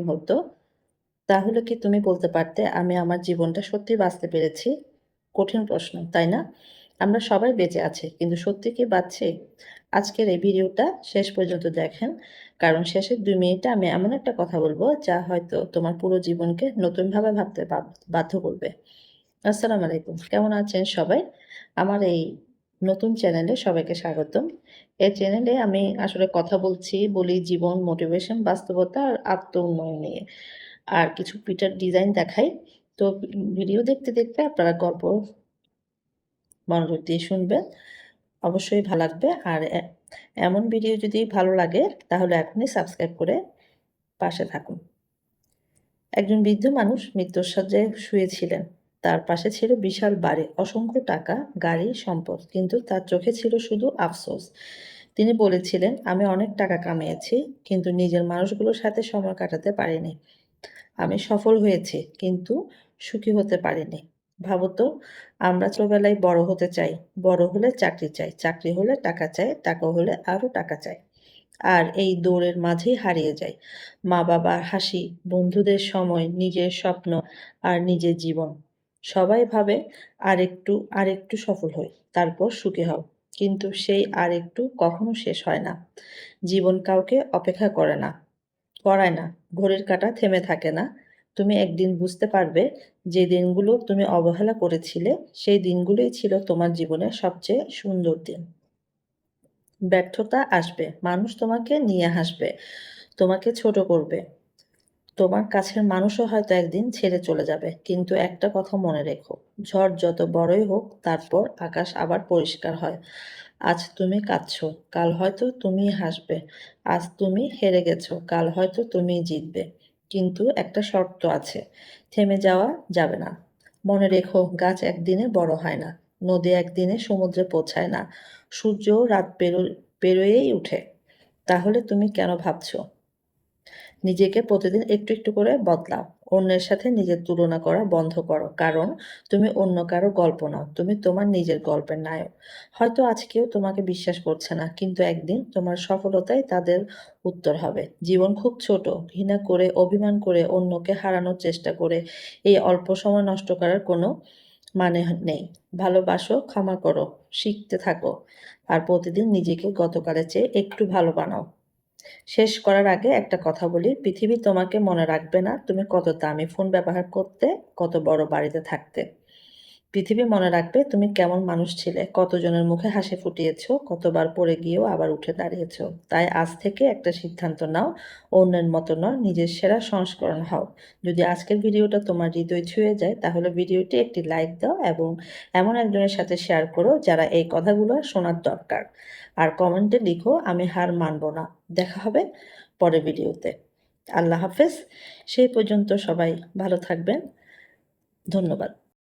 হতো, তাহলে কি তুমি বলতে পারতে আমি আমার জীবনটা সত্যিই বাঁচতে পেরেছি? কঠিন প্রশ্ন, তাই না? আমরা সবাই বেঁচে আছি, কিন্তু সত্যি কি বাঁচছি? আজকের এই ভিডিওটা শেষ পর্যন্ত দেখেন, কারণ শেষের ২ মিনিটে আমি এমন একটা কথা বলবো যা হয়তো তোমার পুরো জীবনকে নতুনভাবে ভাবতে বাধ্য করবে। আসসালামু আলাইকুম। কেমন আছেন সবাই? আমার এই নতুন চ্যানেলে সবাইকে স্বাগতম। এই চ্যানেলে আমি আসলে কথা বলি জীবন, মোটিভেশন, বাস্তবতা আর আত্ম-উন্নয়ন নিয়ে। আর কিছু পিটার ডিজাইন দেখাই। তো ভিডিও দেখতে, দেখতে আপনারা গল্প মনোযোগ দিয়ে শুনবেন। অবশ্যই ভালো লাগবে। আর এমন ভিডিও যদি ভালো লাগে তাহলে এখনই সাবস্ক্রাইব করে পাশে থাকুন। একজন বৃদ্ধ মানুষ মৃত্যুর শয্যায় শুয়েছিলেন। তার পাশে ছিল বিশাল বাড়ি, অসংখ্য টাকা, গাড়ি, সম্পদ। কিন্তু তার চোখে ছিল শুধু আফসোস। তিনি বলেছিলেন, "আমি অনেক টাকা কামিয়েছি, কিন্তু নিজের মানুষগুলোর সাথে সময় কাটাতে পারিনি। আমি সফল হয়েছি, কিন্তু সুখী হতে পারিনি।" ভাবো তো, আমরা ছোটবেলায় বড় হতে চাই। বড় হলে চাকরি চাই। চাকরি হলে টাকা চাই। টাকা হলে আরো টাকা চাই। আর এই দৌড়ের মাঝেই হারিয়ে যাই। মা-বাবার হাসি, বন্ধুদের সময়, নিজের স্বপ্ন আর নিজের জীবন। সবাই ভাবে আরেকটু সফল হই, তারপর সুখী হও। কিন্তু সেই আরেকটু কখনো শেষ হয় না। জীবন কাউকে অপেক্ষা করায় না। ঘড়ির কাঁটা থেমে থাকে না। তুমি একদিন বুঝতে পারবে যে দিনগুলো তুমি অবহেলা করেছিলে, সেই দিনগুলোই ছিল তোমার জীবনের সবচেয়ে সুন্দর দিন। ব্যর্থতা আসবে, মানুষ তোমাকে নিয়ে হাসবে, তোমাকে ছোট করবে। তোমার কাছের মানুষও হয়তো একদিন ছেড়ে চলে যাবে। কিন্তু একটা কথা মনে রেখো, ঝড় যত বড়ই হোক তারপর আকাশ আবার পরিষ্কার হয়। আজ তুমি কাঁদছো, কাল হয়তো তুমিই হাসবে। আজ তুমি হেরে গেছো, কাল হয়তো তুমিই জিতবে। কিন্তু একটা শর্ত আছে, থেমে যাওয়া যাবে না। মনে রেখো, গাছ একদিনে বড় হয় না, নদী একদিনে সমুদ্রে পৌঁছায় না, সূর্যও রাত পেরোয়েই উঠে। তাহলে তুমি কেন ভাবছো? নিজেকে প্রতিদিন একটু, একটু করে বদলাও। অন্যের সাথে নিজের তুলনা করা বন্ধ করো। কারণ তুমি অন্য কারো গল্প নও। তুমি তোমার নিজের গল্পের নায়ক। হয়তো আজ কেউ তোমাকে বিশ্বাস করছে না, কিন্তু একদিন তোমার সফলতাই তাদের উত্তর হবে। জীবন খুব ছোট। ঘৃণা করে, অভিমান করে, অন্যকে হারানোর চেষ্টা করে এই অল্প সময় নষ্ট করার কোনো মানে নেই। ভালোবাসো, ক্ষমা করো, শিখতে থাকো। আর প্রতিদিন নিজেকে গতকালের চেয়ে একটু ভালো বানাও। শেষ করার আগে একটা কথা বলি, পৃথিবী তোমাকে মনে রাখবে না তুমি কত দামি ফোন ব্যবহার করতে, কত বড় বাড়িতে থাকতে। পৃথিবী মনে রাখবে তুমি কেমন মানুষ ছিলে, কতজনের মুখে হাসি ফুটিয়েছো, কতবার পড়ে গিয়েও আবার উঠে দাঁড়িয়েছো। তাই আজ থেকে একটা সিদ্ধান্ত নাও, অন্যের মতো নয়, নিজের সেরা সংস্করণ হও। যদি আজকের ভিডিওটা তোমার হৃদয় ছুঁয়ে যায় তাহলে ভিডিওটি একটি লাইক দাও এবং এমন একজনের সাথে শেয়ার করো যারা এই কথাগুলো শোনার দরকার। আর কমেন্টে লিখো, আমি হার মানব না। দেখা হবে পরের ভিডিওতে। আল্লাহ হাফেজ। সেই পর্যন্ত সবাই ভালো থাকবেন। ধন্যবাদ।